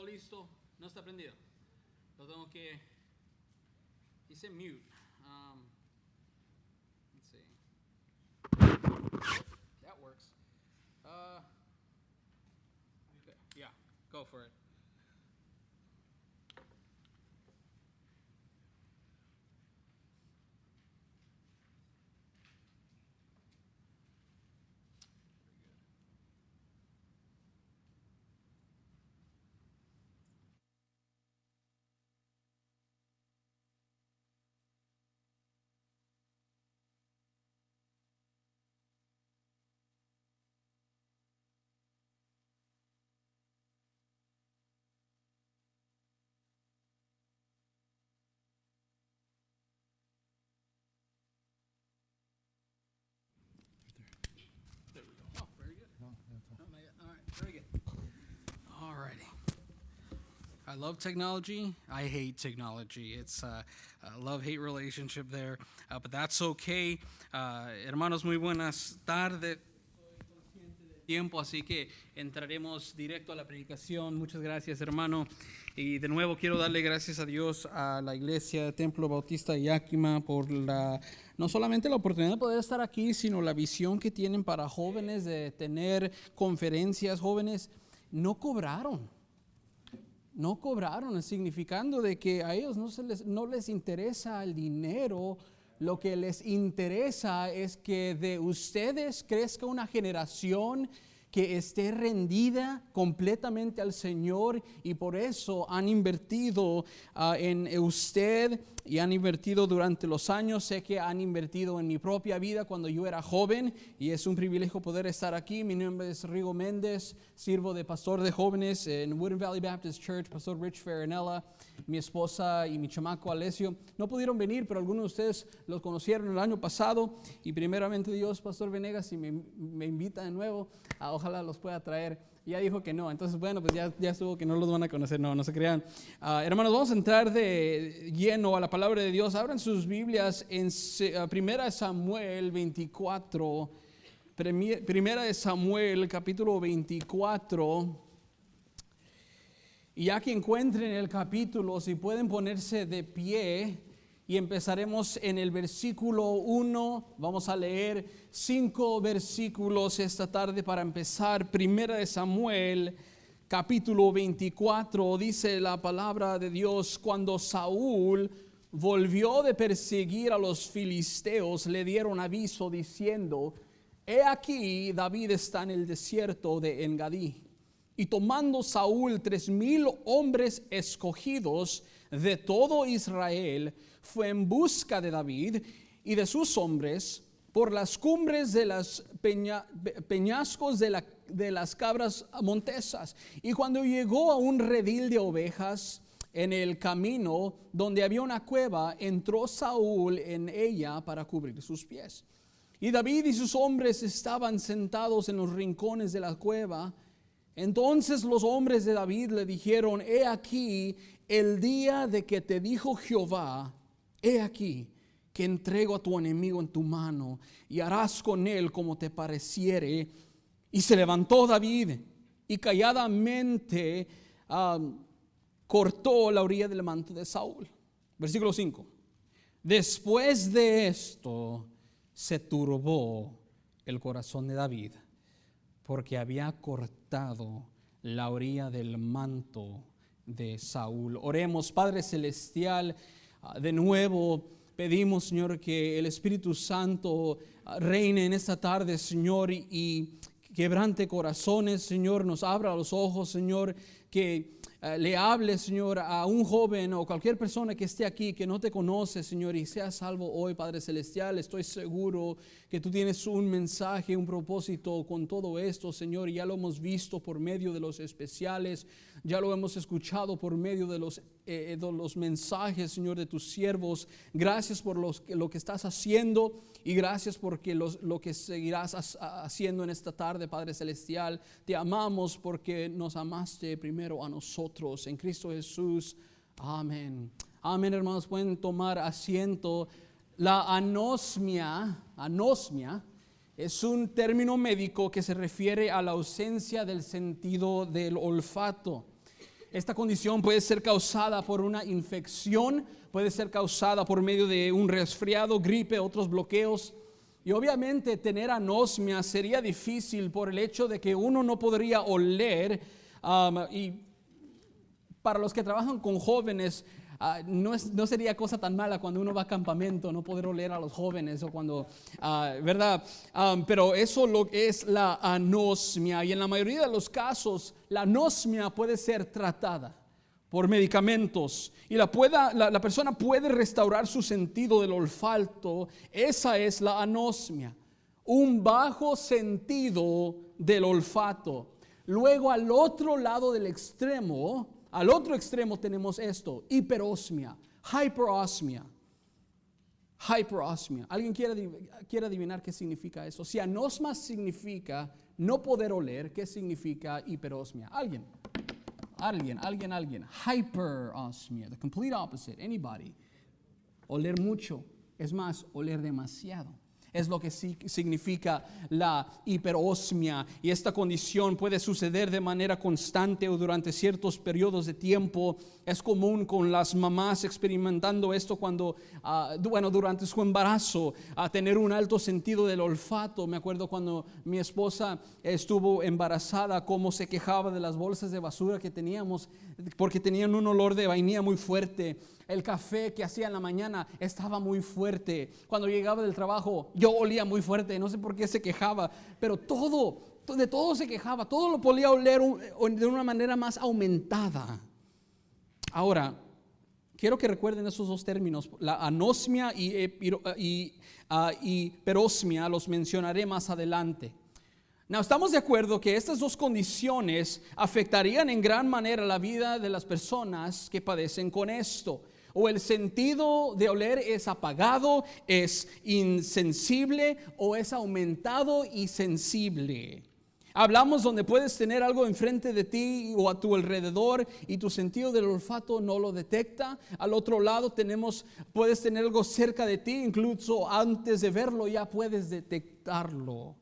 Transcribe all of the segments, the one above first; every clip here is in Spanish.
¿Todo listo? No está prendido. Lo tengo que... Dice mute. Let's see. That works. Yeah, go for it. There we go. Oh, very good. No, not yet. All right, very good. All righty. I love technology. I hate technology. It's a love-hate relationship there, but that's okay. Hermanos, muy buenas tardes. Tiempo, así que entraremos directo a la predicación. Muchas gracias, hermano. Y de nuevo quiero darle gracias a Dios, a la iglesia Templo Bautista de Yakima, por no solamente la oportunidad de poder estar aquí, sino la visión que tienen para jóvenes de tener conferencias. Jóvenes no cobraron, significando de que a ellos no les interesa el dinero. Lo que les interesa es que de ustedes crezca una generación que esté rendida completamente al Señor, y por eso han invertido en usted y han invertido durante los años. Sé que han invertido en mi propia vida cuando yo era joven, y es un privilegio poder estar aquí. Mi nombre es Rigo Méndez, sirvo de pastor de jóvenes en Woodland Valley Baptist Church. Pastor Rich Ferranella, mi esposa y mi chamaco Alessio no pudieron venir, pero algunos de ustedes los conocieron el año pasado, y primeramente Dios, Pastor Venegas, si me invita de nuevo, ojalá los pueda traer. Ya dijo que no, entonces bueno, pues ya estuvo que no los van a conocer. No se crean. Hermanos, vamos a entrar de lleno a la palabra de Dios. Abran sus Biblias en 1 Samuel 24. 1 Samuel capítulo 24. Y ya que encuentren el capítulo, si pueden ponerse de pie, y empezaremos en el versículo 1. Vamos a leer 5 versículos esta tarde para empezar. 1 Samuel capítulo 24, dice la palabra de Dios: cuando Saúl volvió de perseguir a los filisteos, le dieron aviso diciendo: he aquí, David está en el desierto de Engadí. Y tomando Saúl 3,000 hombres escogidos de todo Israel, fue en busca de David y de sus hombres por las cumbres de los peñascos de las cabras montesas. Y cuando llegó a un redil de ovejas en el camino donde había una cueva, entró Saúl en ella para cubrir sus pies. Y David y sus hombres estaban sentados en los rincones de la cueva. Entonces los hombres de David le dijeron: he aquí el día de que te dijo Jehová: he aquí que entrego a tu enemigo en tu mano, y harás con él como te pareciere. Y se levantó David y calladamente cortó la orilla del manto de Saúl. Versículo 5. Después de esto se turbó el corazón de David, porque había cortado la orilla del manto de Saúl. Oremos. Padre celestial, de nuevo pedimos, Señor, que el Espíritu Santo reine en esta tarde, Señor, y quebrante corazones, Señor, nos abra los ojos, Señor, que le hable, Señor, a un joven o cualquier persona que esté aquí que no te conoce, Señor, y sea salvo hoy, Padre celestial. Estoy seguro que tú tienes un mensaje, un propósito con todo esto, Señor, y ya lo hemos visto por medio de los especiales, ya lo hemos escuchado por medio de los mensajes, Señor, de tus siervos. Gracias por lo que estás haciendo, y gracias porque lo que seguirás haciendo en esta tarde, Padre celestial. Te amamos porque nos amaste primero a nosotros. En Cristo Jesús. Amén. Amén, hermanos. Pueden tomar asiento. La anosmia es un término médico que se refiere a la ausencia del sentido del olfato. esta condición puede ser causada por una infección, puede ser causada por medio de un resfriado, gripe, otros bloqueos. Y obviamente tener anosmia sería difícil por el hecho de que uno no podría oler. Y para los que trabajan con jóvenes, no sería cosa tan mala cuando uno va a campamento no poder oler a los jóvenes o cuando, ¿verdad? Pero eso lo es la anosmia, y en la mayoría de los casos la anosmia puede ser tratada por medicamentos y la persona puede restaurar su sentido del olfato. Esa es la anosmia, un bajo sentido del olfato. Luego al otro lado del extremo, al otro extremo tenemos esto, hiperosmia, hiperosmia. Hiperosmia. ¿Alguien quiere adivinar qué significa eso? Si anosmia significa no poder oler, ¿qué significa hiperosmia? Alguien. Hyperosmia, the complete opposite. Anybody. Oler mucho, es más, oler demasiado. Es lo que significa la hiperosmia, y esta condición puede suceder de manera constante o durante ciertos periodos de tiempo. Es común con las mamás experimentando esto cuando, durante su embarazo, tener un alto sentido del olfato. Me acuerdo cuando mi esposa estuvo embarazada, cómo se quejaba de las bolsas de basura que teníamos porque tenían un olor de vainilla muy fuerte. El café que hacía en la mañana estaba muy fuerte. Cuando llegaba del trabajo, yo olía muy fuerte. No sé por qué se quejaba, pero de todo se quejaba. Todo lo podía oler de una manera más aumentada. Ahora, quiero que recuerden esos dos términos. La anosmia y hiperosmia los mencionaré más adelante. Estamos de acuerdo que estas dos condiciones afectarían en gran manera la vida de las personas que padecen con esto. O el sentido de oler es apagado, es insensible, o es aumentado y sensible. Hablamos donde puedes tener algo enfrente de ti o a tu alrededor y tu sentido del olfato no lo detecta. Al otro lado puedes tener algo cerca de ti, incluso antes de verlo ya puedes detectarlo.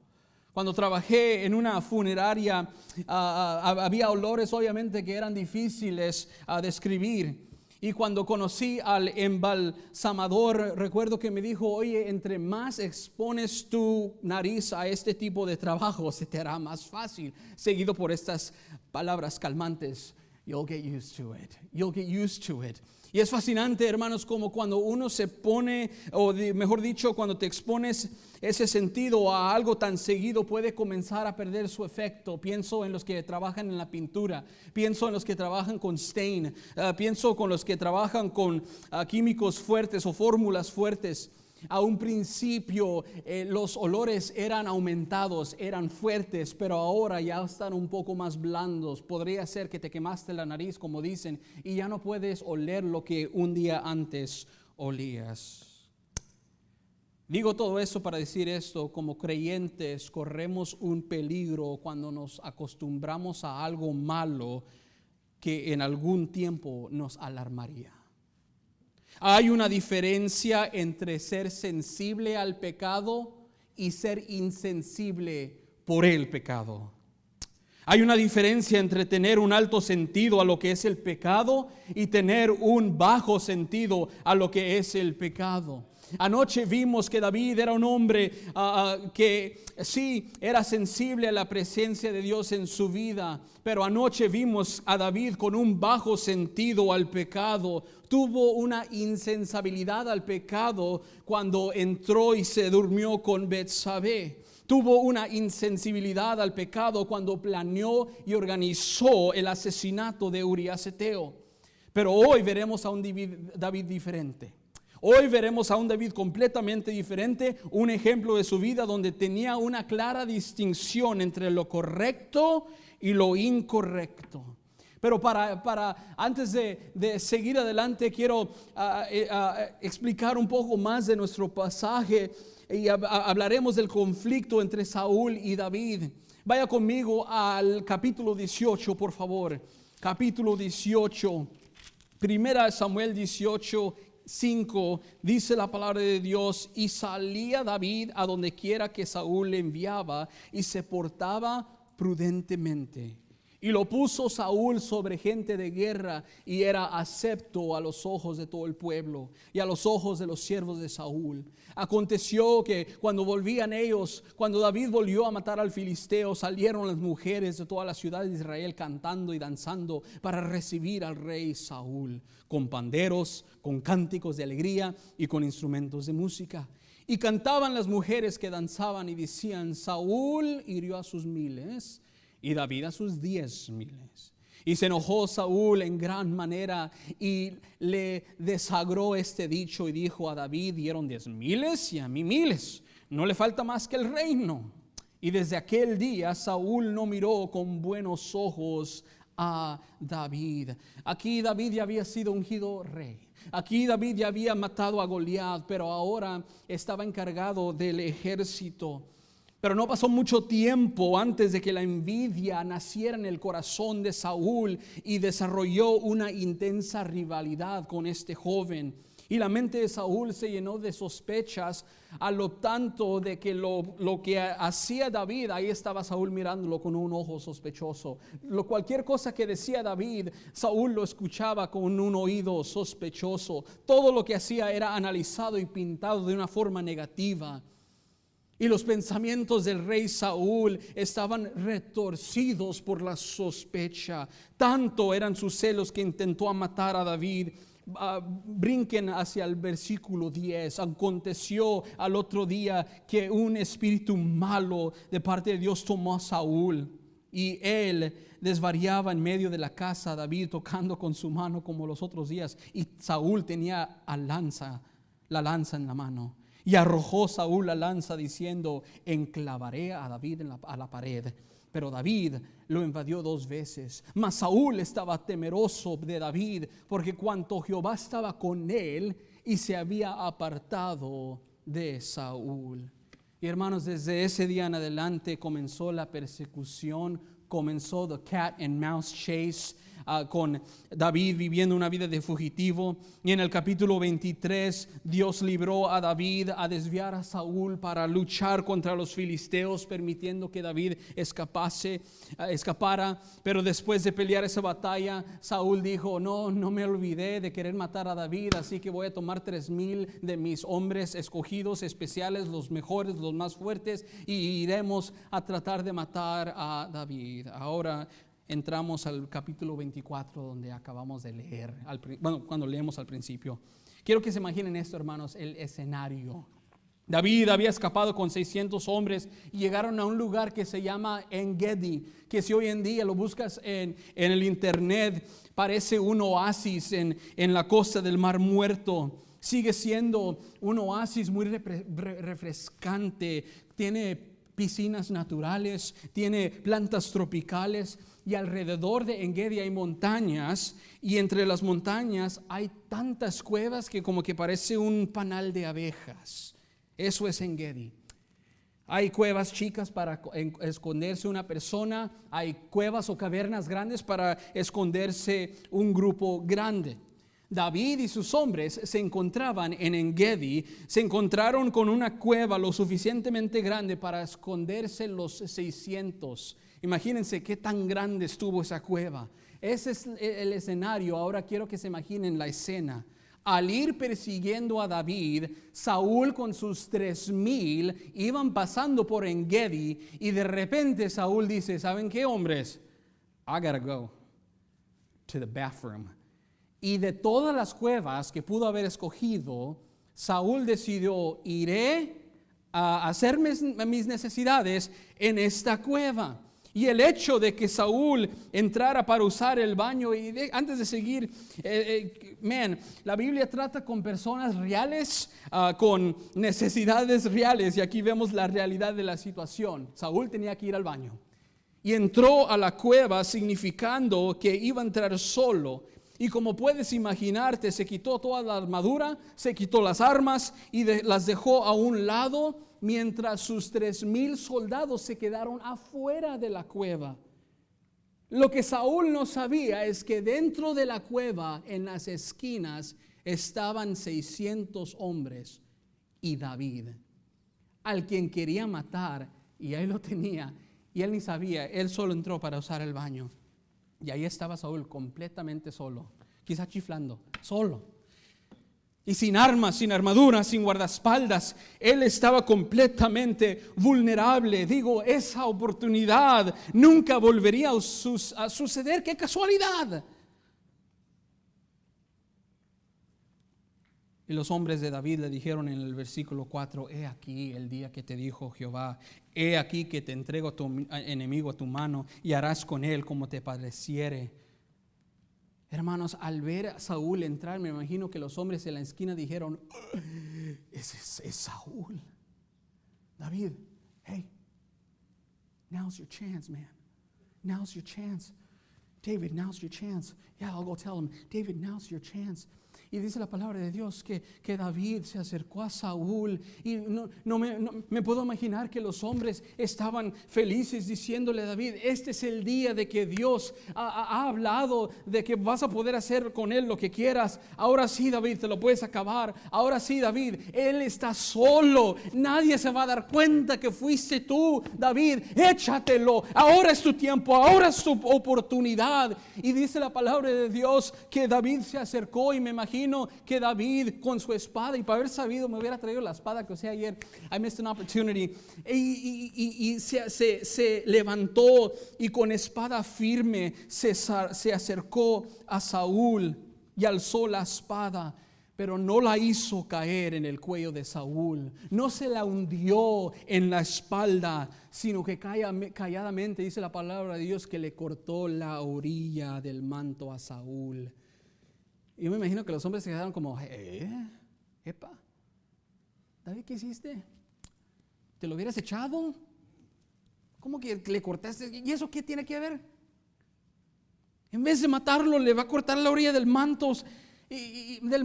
Cuando trabajé en una funeraria, había olores obviamente que eran difíciles a describir. Y cuando conocí al embalsamador, recuerdo que me dijo: oye, entre más expones tu nariz a este tipo de trabajo, se te hará más fácil. Seguido por estas palabras calmantes: you'll get used to it. You'll get used to it. Y es fascinante, hermanos, como cuando uno se pone, mejor dicho, cuando te expones ese sentido a algo tan seguido, puede comenzar a perder su efecto. Pienso en los que trabajan en la pintura, pienso en los que trabajan con stain, pienso con los que trabajan con químicos fuertes o fórmulas fuertes. A un principio los olores eran aumentados, eran fuertes, pero ahora ya están un poco más blandos. Podría ser que te quemaste la nariz, como dicen, y ya no puedes oler lo que un día antes olías. Digo todo eso para decir esto: como creyentes corremos un peligro cuando nos acostumbramos a algo malo que en algún tiempo nos alarmaría. Hay una diferencia entre ser sensible al pecado y ser insensible por el pecado. Hay una diferencia entre tener un alto sentido a lo que es el pecado y tener un bajo sentido a lo que es el pecado. Anoche vimos que David era un hombre que sí era sensible a la presencia de Dios en su vida, pero anoche vimos a David con un bajo sentido al pecado. Tuvo una insensibilidad al pecado cuando entró y se durmió con Betsabé. Tuvo una insensibilidad al pecado cuando planeó y organizó el asesinato de Urías Eteo. Pero hoy veremos a un David diferente. Hoy veremos a un David completamente diferente, un ejemplo de su vida donde tenía una clara distinción entre lo correcto y lo incorrecto. Pero antes de seguir adelante, quiero explicar un poco más de nuestro pasaje y hablaremos del conflicto entre Saúl y David. Vaya conmigo al capítulo 18, por favor. Capítulo 18, Primera Samuel 18:5, dice la palabra de Dios: y salía David a donde quiera que Saúl le enviaba y se portaba prudentemente Y lo puso Saúl sobre gente de guerra y era acepto a los ojos de todo el pueblo y a los ojos de los siervos de Saúl. Aconteció que cuando volvían ellos, cuando David volvió a matar al filisteo, salieron las mujeres de toda la ciudad de Israel cantando y danzando para recibir al rey Saúl, con panderos, con cánticos de alegría y con instrumentos de música. Y cantaban las mujeres que danzaban y decían: Saúl hirió a sus 1000 y David a sus 10,000. Y se enojó Saúl en gran manera y le desagró este dicho y dijo: a David dieron 10,000 y a mí 1000. No le falta más que el reino. Y desde aquel día Saúl no miró con buenos ojos a David. Aquí David ya había sido ungido rey. Aquí David ya había matado a Goliat, pero ahora estaba encargado del ejército. Pero no pasó mucho tiempo antes de que la envidia naciera en el corazón de Saúl y desarrolló una intensa rivalidad con este joven. Y la mente de Saúl se llenó de sospechas a lo tanto de que lo que hacía David, ahí estaba Saúl mirándolo con un ojo sospechoso. Cualquier cosa que decía David, Saúl lo escuchaba con un oído sospechoso. Todo lo que hacía era analizado y pintado de una forma negativa. Y los pensamientos del rey Saúl estaban retorcidos por la sospecha. Tanto eran sus celos que intentó matar a David. Brinquen hacia el versículo 10. Aconteció al otro día que un espíritu malo de parte de Dios tomó a Saúl. Y él desvariaba en medio de la casa a David, tocando con su mano como los otros días. Y Saúl tenía la lanza en la mano. Y arrojó Saúl la lanza diciendo: enclavaré a David a la pared. Pero David lo invadió 2 veces. Mas Saúl estaba temeroso de David, porque cuanto Jehová estaba con él y se había apartado de Saúl. Y hermanos, desde ese día en adelante comenzó la persecución, comenzó the cat and mouse chase, con David viviendo una vida de fugitivo. Y en el capítulo 23 Dios libró a David a desviar a Saúl para luchar contra los filisteos, permitiendo que David escapara. Pero después de pelear esa batalla, Saúl dijo: no me olvidé de querer matar a David, así que voy a tomar 3,000 de mis hombres escogidos especiales, los mejores, los más fuertes, y iremos a tratar de matar a David. Ahora entramos al capítulo 24, donde acabamos de leer, cuando leemos al principio. Quiero que se imaginen esto, hermanos, el escenario. David había escapado con 600 hombres y llegaron a un lugar que se llama En-Gedi, que si hoy en día lo buscas en el internet, parece un oasis en la costa del Mar Muerto. Sigue siendo un oasis muy refrescante, tiene piscinas naturales, tiene plantas tropicales. Y alrededor de En-Gedi hay montañas, y entre las montañas hay tantas cuevas que como que parece un panal de abejas. Eso es En-Gedi. Hay cuevas chicas para esconderse una persona, hay cuevas o cavernas grandes para esconderse un grupo grande. David y sus hombres se encontraban en En-Gedi, se encontraron con una cueva lo suficientemente grande para esconderse los 600. Imagínense qué tan grande estuvo esa cueva. Ese es el escenario. Ahora quiero que se imaginen la escena. Al ir persiguiendo a David, Saúl con sus 3,000 iban pasando por En-Gedi, y de repente Saúl dice: ¿saben qué, hombres? I gotta go to the bathroom. Y de todas las cuevas que pudo haber escogido, Saúl decidió: iré a hacer mis necesidades en esta cueva. Y el hecho de que Saúl entrara para usar el baño, antes de seguir, la Biblia trata con personas reales, con necesidades reales, y aquí vemos la realidad de la situación. Saúl tenía que ir al baño y entró a la cueva, significando que iba a entrar solo. Y como puedes imaginarte, se quitó toda la armadura, se quitó las armas y las dejó a un lado, mientras sus 3,000 soldados se quedaron afuera de la cueva. Lo que Saúl no sabía es que dentro de la cueva, en las esquinas, estaban 600 hombres y David, al quien quería matar, y ahí lo tenía, y él ni sabía. Él solo entró para usar el baño. Y ahí estaba Saúl completamente solo, quizá chiflando, solo. Y sin armas, sin armadura, sin guardaespaldas, él estaba completamente vulnerable. Digo, esa oportunidad nunca volvería a suceder. ¡Qué casualidad! Y los hombres de David le dijeron en el versículo 4, he aquí el día que te dijo Jehová, he aquí que te entrego a tu enemigo a tu mano y harás con él como te pareciere. Hermanos, al ver a Saúl entrar, me imagino que los hombres en la esquina dijeron, ese es Saúl. David, hey, now's your chance, man. Now's your chance. David, now's your chance. Yeah, I'll go tell him, David, now's your chance. Y dice la palabra de Dios que David se acercó a Saúl y no me puedo imaginar que los hombres estaban felices diciéndole a David, este es el día de que Dios ha hablado de que vas a poder hacer con él lo que quieras. Ahora sí, David, te lo puedes acabar. Ahora sí, David, él está solo. Nadie se va a dar cuenta que fuiste tú, David. Échatelo. Ahora es tu tiempo, ahora es tu oportunidad. Y dice la palabra de Dios que David se acercó y me imagino que David con su espada, y para haber sabido me hubiera traído la espada que usé ayer, I missed an opportunity, y se levantó y con espada firme se acercó a Saúl y alzó la espada, pero no la hizo caer en el cuello de Saúl, no se la hundió en la espalda, sino que calladamente dice la palabra de Dios que le cortó la orilla del manto a Saúl. Yo me imagino que los hombres se quedaron como, epa, David, ¿qué hiciste? ¿Te lo hubieras echado? ¿Cómo que le cortaste? ¿Y eso qué tiene que ver? En vez de matarlo, le va a cortar la orilla del manto. Y me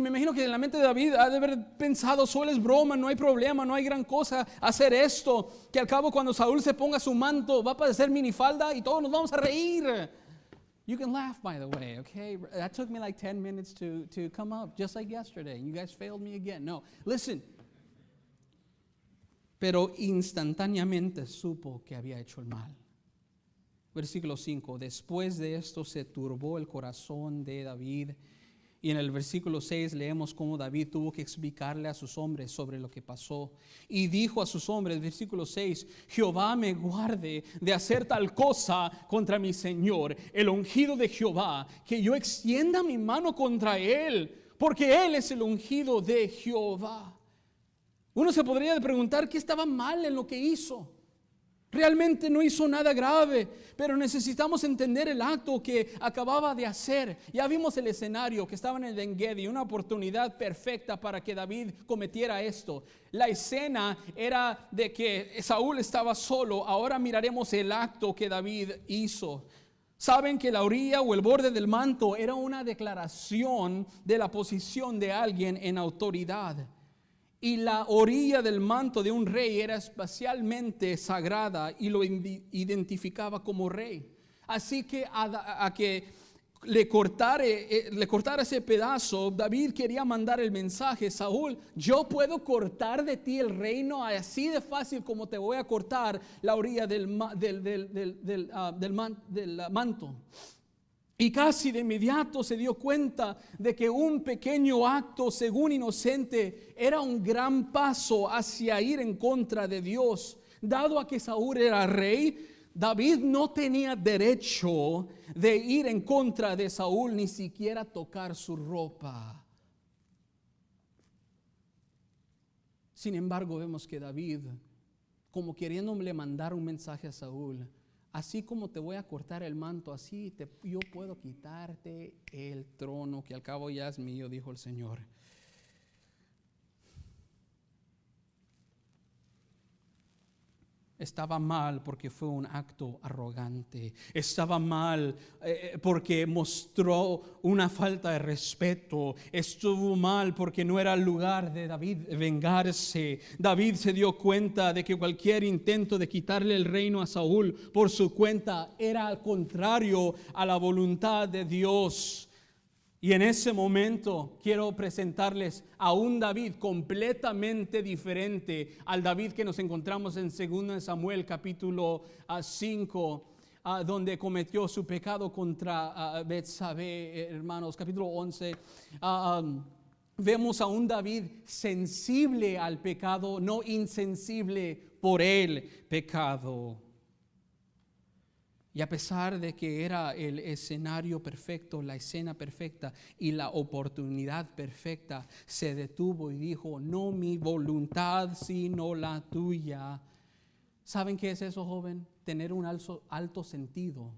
imagino que en la mente de David ha de haber pensado, solo es broma, no hay problema, no hay gran cosa hacer esto, que al cabo cuando Saúl se ponga su manto va a parecer minifalda y todos nos vamos a reír. You can laugh, by the way, okay? That took me like 10 minutes to come up, just like yesterday. You guys failed me again. No, listen. Pero instantáneamente supo que había hecho el mal. Versículo 5. Después de esto se turbó el corazón de David. Y en el versículo 6 leemos cómo David tuvo que explicarle a sus hombres sobre lo que pasó. Y dijo a sus hombres, versículo 6, Jehová me guarde de hacer tal cosa contra mi Señor, el ungido de Jehová, que yo extienda mi mano contra él, porque él es el ungido de Jehová. Uno se podría preguntar qué estaba mal en lo que hizo. Realmente no hizo nada grave, pero necesitamos entender el acto que acababa de hacer. Ya vimos el escenario que estaba en el En-Gedi, una oportunidad perfecta para que David cometiera esto. La escena era de que Saúl estaba solo. Ahora miraremos el acto que David hizo. Saben que la orilla o el borde del manto era una declaración de la posición de alguien en autoridad. Y la orilla del manto de un rey era especialmente sagrada y lo identificaba como rey. Así que a que le cortara ese pedazo, David quería mandar el mensaje: Saúl, yo puedo cortar de ti el reino así de fácil como te voy a cortar la orilla del manto. Y casi de inmediato se dio cuenta de que un pequeño acto, según inocente, era un gran paso hacia ir en contra de Dios. Dado a que Saúl era rey, David no tenía derecho de ir en contra de Saúl, ni siquiera tocar su ropa. Sin embargo, vemos que David, como queriéndole mandar un mensaje a Saúl, así como te voy a cortar el manto, así yo puedo quitarte el trono, que al cabo ya es mío, dijo el Señor. Estaba mal porque fue un acto arrogante. Estaba mal porque mostró una falta de respeto. Estuvo mal porque no era el lugar de David vengarse. David se dio cuenta de que cualquier intento de quitarle el reino a Saúl por su cuenta era al contrario a la voluntad de Dios. Y en ese momento quiero presentarles a un David completamente diferente al David que nos encontramos en 2 Samuel capítulo 5. donde cometió su pecado contra Betsabé, hermanos, capítulo 11, vemos a un David sensible al pecado, no insensible por el pecado. Y a pesar de que era el escenario perfecto, la escena perfecta y la oportunidad perfecta, se detuvo y dijo: no mi voluntad, sino la tuya. ¿Saben qué es eso, joven? Tener un alto sentido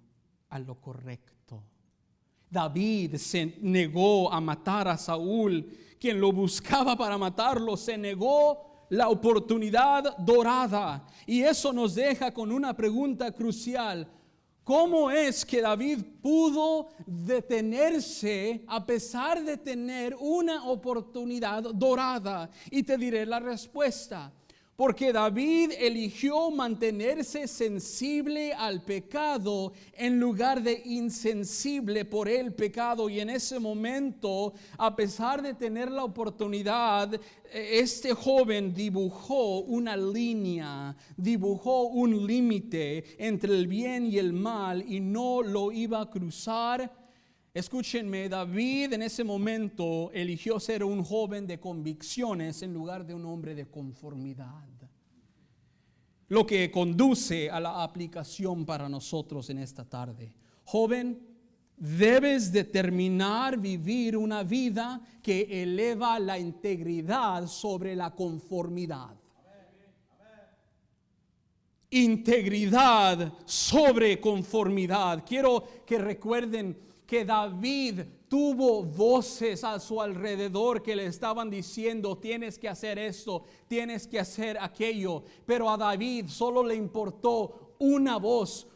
a lo correcto. David se negó a matar a Saúl, quien lo buscaba para matarlo. Se negó la oportunidad dorada. Y eso nos deja con una pregunta crucial. ¿Cómo es que David pudo detenerse a pesar de tener una oportunidad dorada? Y te diré la respuesta. Porque David eligió mantenerse sensible al pecado en lugar de insensible por el pecado. Y en ese momento, a pesar de tener la oportunidad, este joven dibujó una línea, dibujó un límite entre el bien y el mal y no lo iba a cruzar. Escúchenme, David en ese momento eligió ser un joven de convicciones en lugar de un hombre de conformidad. Lo que conduce a la aplicación para nosotros en esta tarde. Joven, debes determinar vivir una vida que eleva la integridad sobre la conformidad. Integridad sobre conformidad. Quiero que recuerden que David tuvo voces a su alrededor que le estaban diciendo: tienes que hacer esto, tienes que hacer aquello. Pero a David solo le importó una voz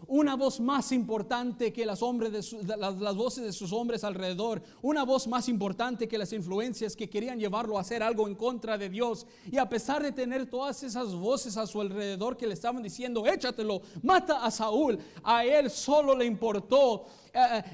más importante que las voces de sus hombres alrededor, una voz más importante que las influencias que querían llevarlo a hacer algo en contra de Dios. Y a pesar de tener todas esas voces a su alrededor que le estaban diciendo: échatelo, mata a Saúl, a él solo le importó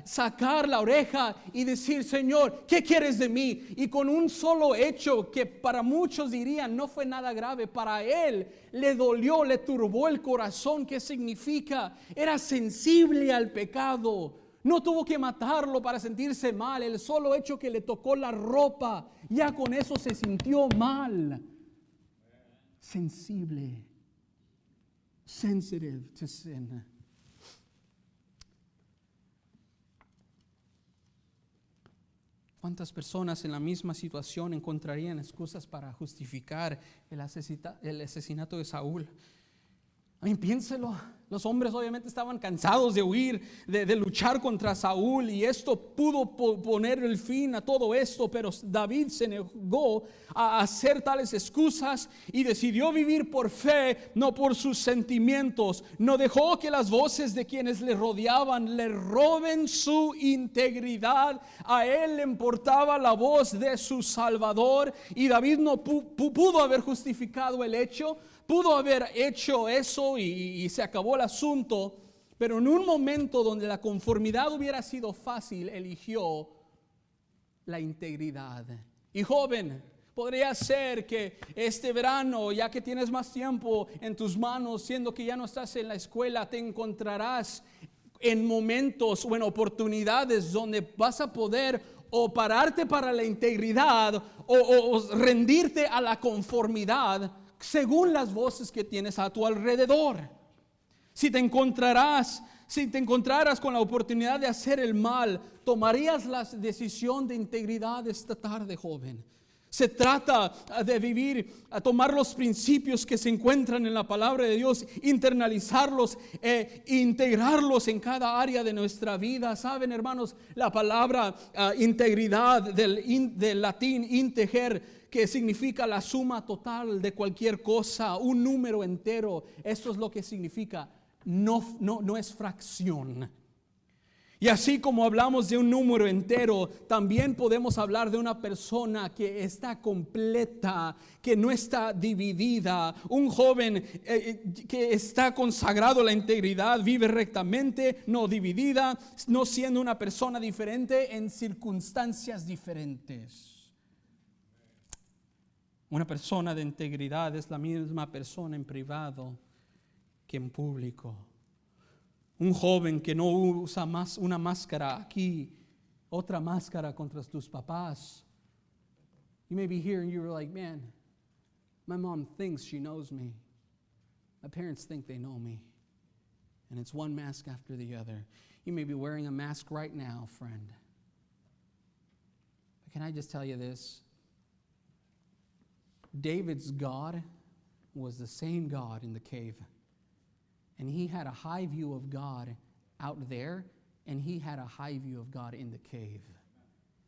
sacar la oreja y decir: Señor, ¿qué quieres de mí? Y con un solo hecho que para muchos dirían no fue nada grave, para él le dolió, le turbó el corazón. ¿Qué significa? Era sensible al pecado. No tuvo que matarlo para sentirse mal. El solo hecho que le tocó la ropa, ya con eso se sintió mal. Sensible. Sensitive to sin. ¿Cuántas personas en la misma situación encontrarían excusas para justificar el asesinato de Saúl? Piénselo. Los hombres obviamente estaban cansados de huir, de luchar contra Saúl, y esto pudo poner el fin a todo esto. Pero David se negó a hacer tales excusas y decidió vivir por fe, no por sus sentimientos. No dejó que las voces de quienes le rodeaban le roben su integridad. A él le importaba la voz de su Salvador, y David no pudo haber justificado el hecho. Pudo haber hecho eso y se acabó el asunto, pero en un momento donde la conformidad hubiera sido fácil, eligió la integridad. Y joven, podría ser que este verano, ya que tienes más tiempo en tus manos, siendo que ya no estás en la escuela, te encontrarás en momentos o en oportunidades donde vas a poder o pararte para la integridad o rendirte a la conformidad, según las voces que tienes a tu alrededor. Si te encontraras con la oportunidad de hacer el mal, ¿tomarías la decisión de integridad esta tarde, joven? Se trata de vivir, a tomar los principios que se encuentran en la palabra de Dios, internalizarlos e integrarlos en cada área de nuestra vida. Saben, hermanos, la palabra integridad del latín integer, que significa la suma total de cualquier cosa, un número entero. Esto es lo que significa, no es fracción. Y así como hablamos de un número entero, también podemos hablar de una persona que está completa, que no está dividida. Un joven que está consagrado a la integridad, vive rectamente, no dividida, no siendo una persona diferente en circunstancias diferentes. Una persona de integridad es la misma persona en privado que en público. Un joven que no usa más una máscara aquí, otra máscara contra tus papás. You may be here and you're like, man, my mom thinks she knows me. My parents think they know me. And it's one mask after the other. You may be wearing a mask right now, friend. But can I just tell you this? David's God was the same God in the cave. And he had a high view of God out there, and he had a high view of God in the cave.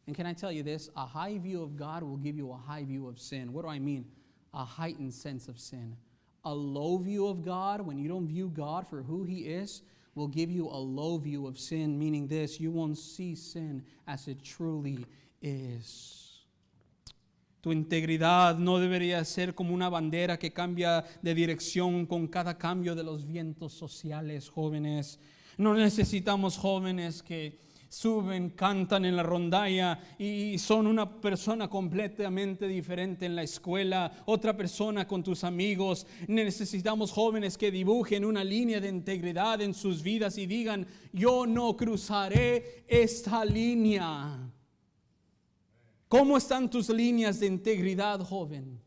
And can I tell you this? A high view of God will give you a high view of sin. What do I mean? A heightened sense of sin. A low view of God, when you don't view God for who He is, will give you a low view of sin, meaning this, you won't see sin as it truly is. Tu integridad no debería ser como una bandera que cambia de dirección con cada cambio de los vientos sociales, jóvenes. No necesitamos jóvenes que suben, cantan en la rondalla y son una persona completamente diferente en la escuela, otra persona con tus amigos. Necesitamos jóvenes que dibujen una línea de integridad en sus vidas y digan, yo no cruzaré esta línea. ¿Cómo están tus líneas de integridad, joven?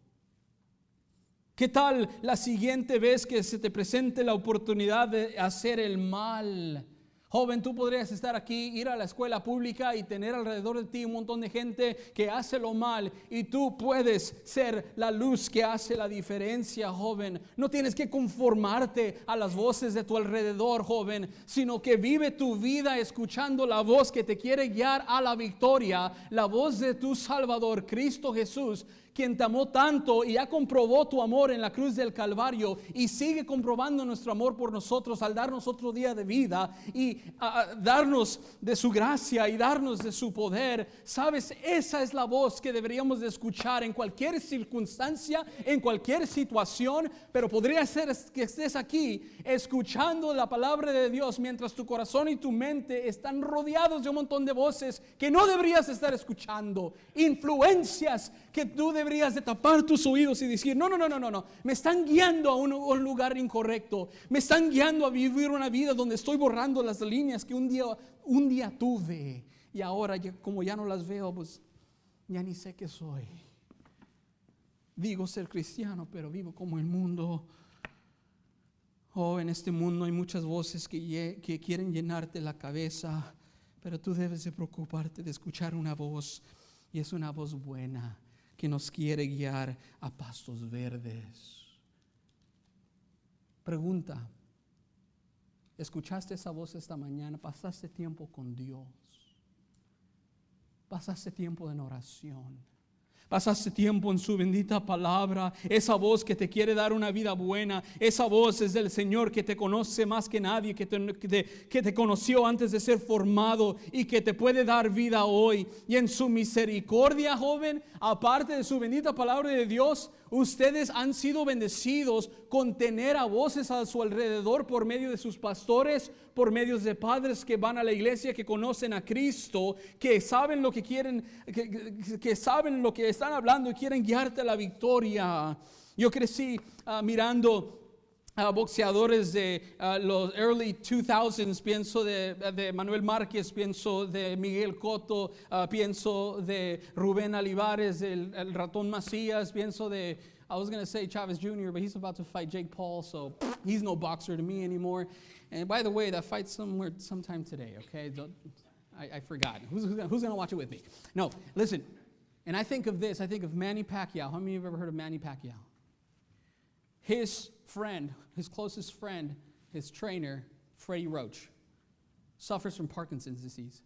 ¿Qué tal la siguiente vez que se te presente la oportunidad de hacer el mal? Joven, tú podrías estar aquí, ir a la escuela pública y tener alrededor de ti un montón de gente que hace lo mal y tú puedes ser la luz que hace la diferencia, joven. No tienes que conformarte a las voces de tu alrededor, joven, sino que vive tu vida escuchando la voz que te quiere guiar a la victoria, la voz de tu Salvador, Cristo Jesús, quien te amó tanto y ya comprobó tu amor en la cruz del Calvario y sigue comprobando nuestro amor por nosotros al darnos otro día de vida y darnos de su gracia y darnos de su poder. Sabes, esa es la voz que deberíamos de escuchar en cualquier circunstancia, en cualquier situación, pero podría ser que estés aquí escuchando la palabra de Dios mientras tu corazón y tu mente están rodeados de un montón de voces que no deberías estar escuchando, influencias que tú deberías de tapar tus oídos y decir, no, me están guiando a un lugar incorrecto, me están guiando a vivir una vida donde estoy borrando las líneas que un día tuve y ahora como ya no las veo, pues ya ni sé qué soy. Digo ser cristiano, pero vivo como el mundo. Oh, en este mundo hay muchas voces que quieren llenarte la cabeza, pero tú debes de preocuparte de escuchar una voz, y es una voz buena que nos quiere guiar a pastos verdes. Pregunta, ¿escuchaste esa voz esta mañana? ¿Pasaste tiempo con Dios? ¿Pasaste tiempo en oración? Pasaste tiempo en su bendita palabra. Esa voz que te quiere dar una vida buena. Esa voz es del Señor que te conoce más que nadie, que te conoció antes de ser formado y que te puede dar vida hoy. Y en su misericordia, joven, aparte de su bendita palabra de Dios, ustedes han sido bendecidos con tener a voces a su alrededor por medio de sus pastores, por medio de padres que van a la iglesia, que conocen a Cristo, que saben lo que quieren, que saben lo que están hablando y quieren guiarte a la victoria. Yo crecí mirando boxeadores de los early 2000s, pienso de Manuel Márquez, pienso de Miguel Cotto, pienso de Rubén Olivares, el Ratón Macías, pienso de, I was going to say Chavez Jr., but he's about to fight Jake Paul, so he's no boxer to me anymore. And by the way, that fight's sometime today, okay? I forgot. Who's going to watch it with me? No, listen, and I think of this, I think of Manny Pacquiao. How many of you have ever heard of Manny Pacquiao? His friend, his closest friend, his trainer, Freddie Roach, suffers from Parkinson's disease,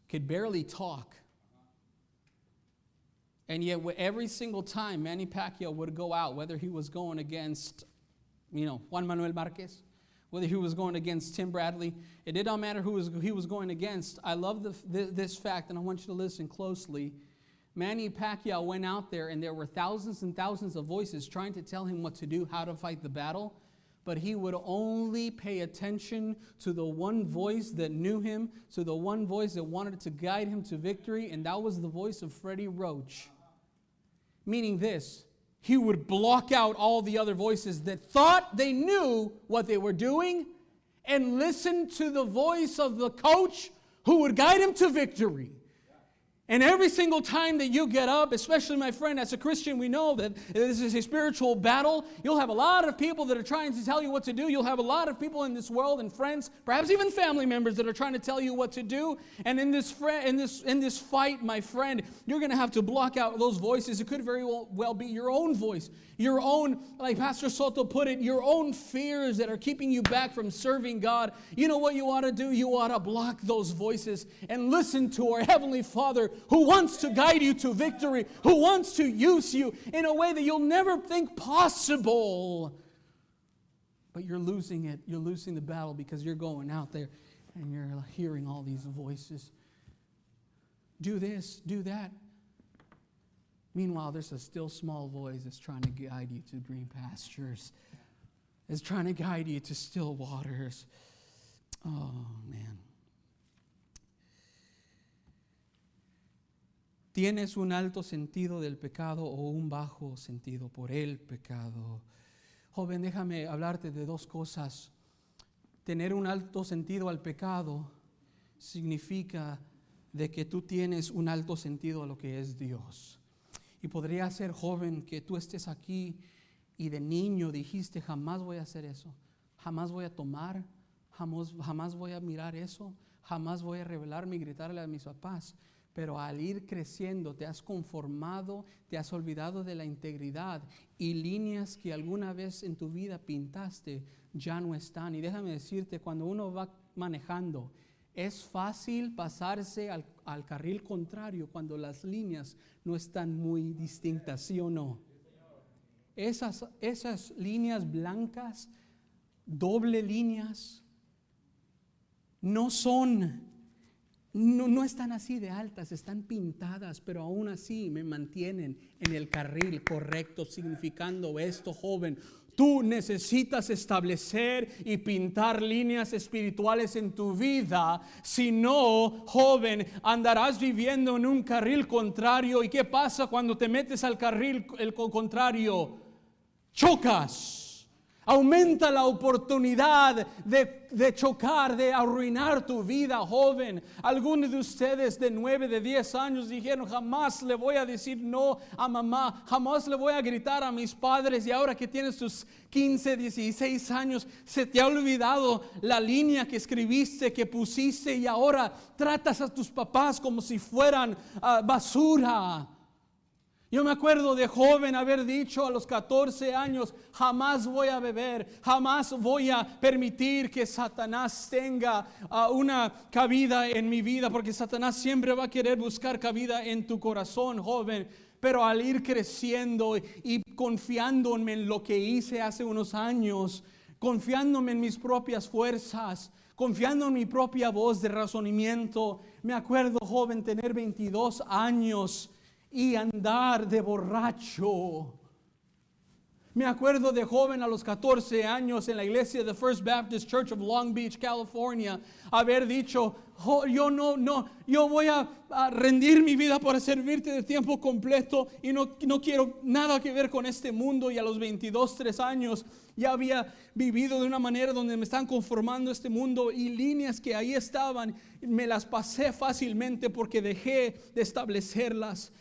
could barely talk. And yet every single time Manny Pacquiao would go out, whether he was going against, Juan Manuel Márquez, whether he was going against Tim Bradley, it did not matter who he was going against. I love this fact, and I want you to listen closely. Manny Pacquiao went out there, and there were thousands and thousands of voices trying to tell him what to do, how to fight the battle. But he would only pay attention to the one voice that knew him, to the one voice that wanted to guide him to victory, and that was the voice of Freddie Roach. Meaning this, he would block out all the other voices that thought they knew what they were doing, and listen to the voice of the coach who would guide him to victory. And every single time that you get up, especially my friend, as a Christian, we know that this is a spiritual battle. You'll have a lot of people that are trying to tell you what to do. You'll have a lot of people in this world and friends, perhaps even family members that are trying to tell you what to do. And in this fight, my friend, you're going to have to block out those voices. It could very well be your own voice, your own, like Pastor Soto put it, your own fears that are keeping you back from serving God. You know what you ought to do? You ought to block those voices and listen to our Heavenly Father, who wants to guide you to victory, who wants to use you in a way that you'll never think possible. But you're losing it. You're losing the battle because you're going out there and you're hearing all these voices. Do this, do that. Meanwhile, there's a still small voice that's trying to guide you to green pastures. It's trying to guide you to still waters. Oh, man. ¿Tienes un alto sentido del pecado o un bajo sentido por el pecado? Joven, déjame hablarte de dos cosas. Tener un alto sentido al pecado significa de que tú tienes un alto sentido a lo que es Dios. Y podría ser, joven, que tú estés aquí y de niño dijiste, jamás voy a hacer eso, jamás voy a tomar, jamás voy a mirar eso, jamás voy a rebelarme y gritarle a mis papás. Pero al ir creciendo te has conformado, te has olvidado de la integridad y líneas que alguna vez en tu vida pintaste ya no están. Y déjame decirte, cuando uno va manejando, es fácil pasarse al carril contrario cuando las líneas no están muy distintas, ¿sí o no? Esas líneas blancas, doble líneas, no están así de altas, están pintadas, pero aún así me mantienen en el carril correcto, significando esto, joven. Tú necesitas establecer y pintar líneas espirituales en tu vida. Si no, joven, andarás viviendo en un carril contrario. ¿Y qué pasa cuando te metes al carril contrario? Chocas. Aumenta la oportunidad de chocar, de arruinar tu vida, joven. Algunos de ustedes de 9, de 10 años dijeron, jamás le voy a decir no a mamá, jamás le voy a gritar a mis padres. Y ahora que tienes tus 15, 16 años, se te ha olvidado la línea que escribiste, que pusiste, y ahora tratas a tus papás como si fueran basura. Yo me acuerdo de joven haber dicho a los 14 años, jamás voy a beber, jamás voy a permitir que Satanás tenga una cabida en mi vida, porque Satanás siempre va a querer buscar cabida en tu corazón, joven. Pero al ir creciendo y confiándome en lo que hice hace unos años, confiándome en mis propias fuerzas, confiando en mi propia voz de razonamiento, me acuerdo, joven, tener 22 años y andar de borracho. Me acuerdo de joven a los 14 años en la iglesia de First Baptist Church of Long Beach, California, haber dicho, yo voy a rendir mi vida para servirte de tiempo completo y no quiero nada que ver con este mundo. Y a los 22, 3 años ya había vivido de una manera donde me están conformando este mundo, y líneas que ahí estaban me las pasé fácilmente porque dejé de establecerlas.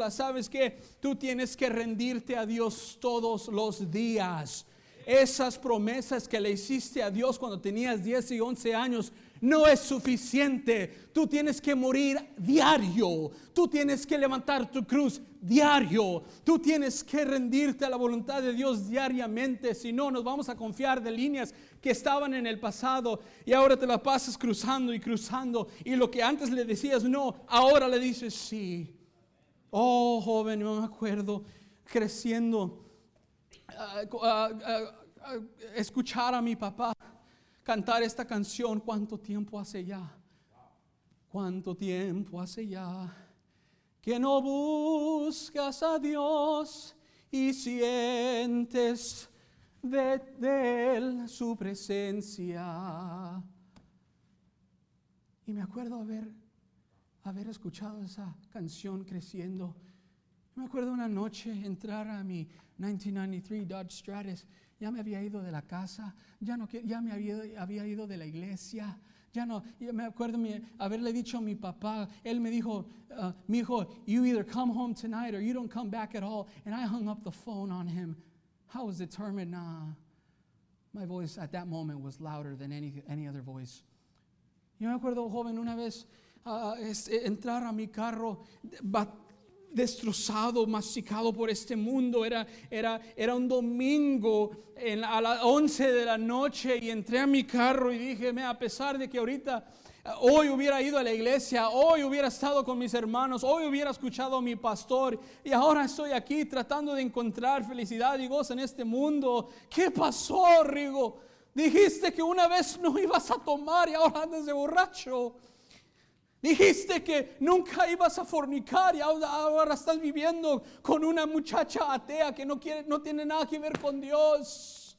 ¿Sabes qué? Tú tienes que rendirte a Dios todos los días. Esas promesas que le hiciste a Dios cuando tenías 10 y 11 años no es suficiente. Tú tienes que morir diario. Tú tienes que levantar tu cruz diario. Tú tienes que rendirte a la voluntad de Dios diariamente. Si no, nos vamos a confiar de líneas que estaban en el pasado y ahora te la pasas cruzando y cruzando. Y lo que antes le decías no, ahora le dices sí. Oh, joven, yo me acuerdo creciendo, escuchar a mi papá cantar esta canción. ¿Cuánto tiempo hace ya? ¿Cuánto tiempo hace ya que no buscas a Dios y sientes de Él su presencia? Y me acuerdo haber escuchado esa canción creciendo Me acuerdo una noche entrar a mi 1993 Dodge Stratus. Ya me había ido de la casa, ya me había ido de la iglesia. Ya me acuerdo haberle dicho a mi papá, él me dijo, mi hijo, you either come home tonight or you don't come back at all. And I hung up the phone on him. I was determined, my voice at that moment was louder than any other voice. Yo me acuerdo, joven, una vez entrar a mi carro destrozado, masticado por este mundo. Era un domingo a las 11 de la noche y entré a mi carro y dije, a pesar de que ahorita, hoy hubiera ido a la iglesia, hoy hubiera estado con mis hermanos, hoy hubiera escuchado a mi pastor y ahora estoy aquí tratando de encontrar felicidad y gozo en este mundo. ¿Qué pasó, Rigo? Dijiste que una vez no ibas a tomar y ahora andas de borracho. Dijiste que nunca ibas a fornicar y ahora estás viviendo con una muchacha atea que no tiene nada que ver con Dios.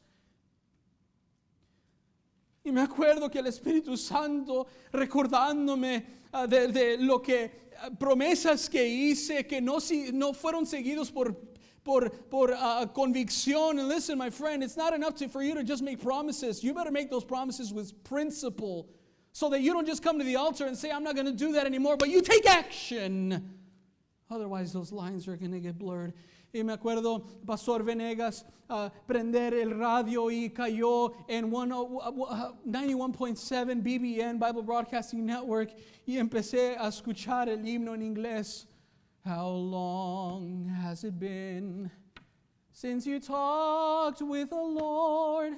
Y me acuerdo que el Espíritu Santo recordándome de lo que promesas que hice que no fueron seguidos por convicción. And listen, my friend, it's not enough for you to just make promises. You better make those promises with principle. So that you don't just come to the altar and say, I'm not going to do that anymore, but you take action. Otherwise, those lines are going to get blurred. Y me acuerdo, Pastor Venegas, prender el radio y cayó en 91.7 BBN, Bible Broadcasting Network, y empecé a escuchar el himno en inglés. How long has it been since you talked with the Lord?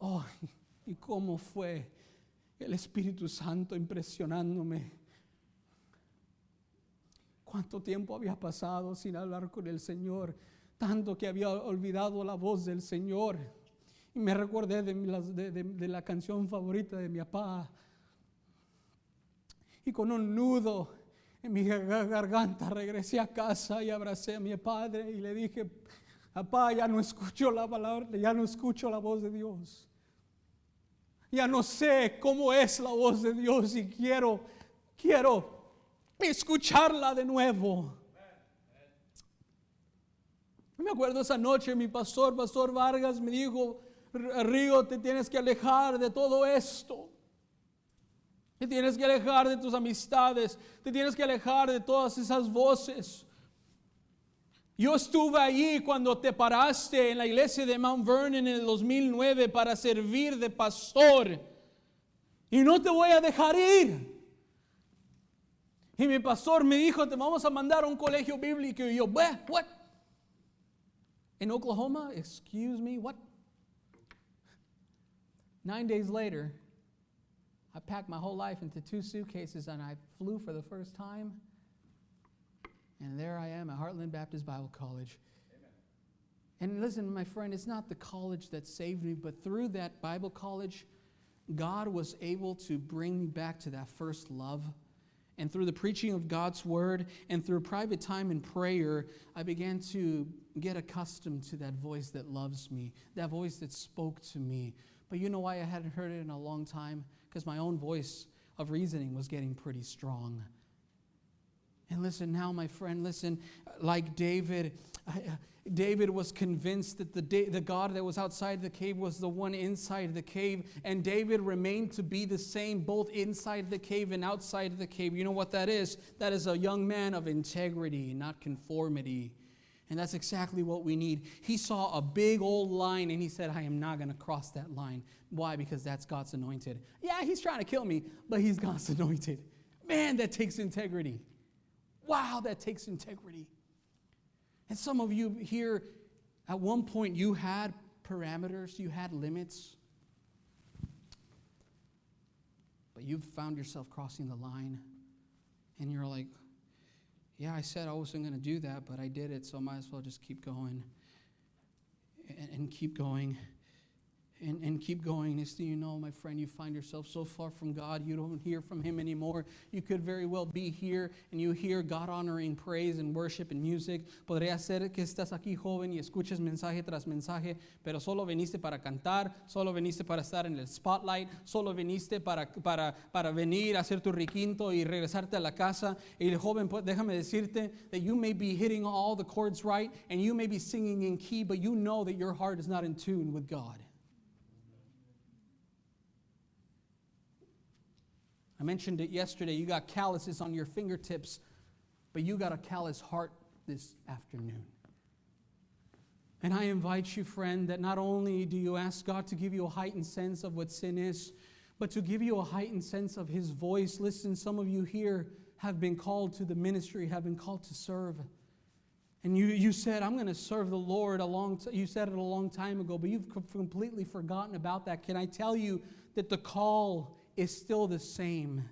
Oh, y cómo fue el Espíritu Santo impresionándome. Cuánto tiempo había pasado sin hablar con el Señor, tanto que había olvidado la voz del Señor. Y me recordé de la canción favorita de mi papá. Y con un nudo en mi garganta regresé a casa y abracé a mi padre y le dije, papá, ya no escucho la palabra, ya no escucho la voz de Dios. Ya no sé cómo es la voz de Dios y quiero escucharla de nuevo. Me acuerdo esa noche mi pastor Vargas me dijo, Rigo, te tienes que alejar de todo esto. Te tienes que alejar de tus amistades. Te tienes que alejar de todas esas voces. Yo estuve allí cuando te paraste en la iglesia de Mount Vernon en el 2009 para servir de pastor. Y no te voy a dejar ir. Y mi pastor me dijo, te vamos a mandar a un colegio bíblico. Y yo, what? In Oklahoma? Excuse me, what? 9 days later, I packed my whole life into 2 suitcases and I flew for the first time. And there I am at Heartland Baptist Bible College. Amen. And listen, my friend, it's not the college that saved me, but through that Bible college, God was able to bring me back to that first love. And through the preaching of God's word and through private time in prayer, I began to get accustomed to that voice that loves me, that voice that spoke to me. But you know why I hadn't heard it in a long time? Because my own voice of reasoning was getting pretty strong. And listen now, my friend, like David was convinced that the God that was outside the cave was the one inside the cave. And David remained to be the same both inside the cave and outside the cave. You know what that is? That is a young man of integrity, not conformity. And that's exactly what we need. He saw a big old line and he said, I am not going to cross that line. Why? Because that's God's anointed. Yeah, he's trying to kill me, but he's God's anointed. Man, that takes integrity. Wow, that takes integrity. And some of you here, at one point you had parameters, you had limits. But you've found yourself crossing the line. And you're like, yeah, I said I wasn't going to do that, but I did it, so I might as well just keep going. And keep going. and keep going. Next thing you know, my friend, you find yourself so far from God, you don't hear from Him anymore. You could very well be here and you hear God-honoring praise and worship and music. Podría ser que estás aquí, joven, y escuches mensaje tras mensaje, pero solo veniste para cantar, solo veniste para estar en el spotlight, solo veniste para venir a hacer tu requinto y regresarte a la casa. Y el joven, déjame decirte that you may be hitting all the chords right and you may be singing in key, but you know that your heart is not in tune with God. I mentioned it yesterday. You got calluses on your fingertips, but you got a callous heart this afternoon. And I invite you, friend, that not only do you ask God to give you a heightened sense of what sin is, but to give you a heightened sense of His voice. Listen, some of you here have been called to the ministry, have been called to serve. And you said, I'm going to serve the Lord you said it a long time ago, but you've completely forgotten about that. Can I tell you that the call is still the same?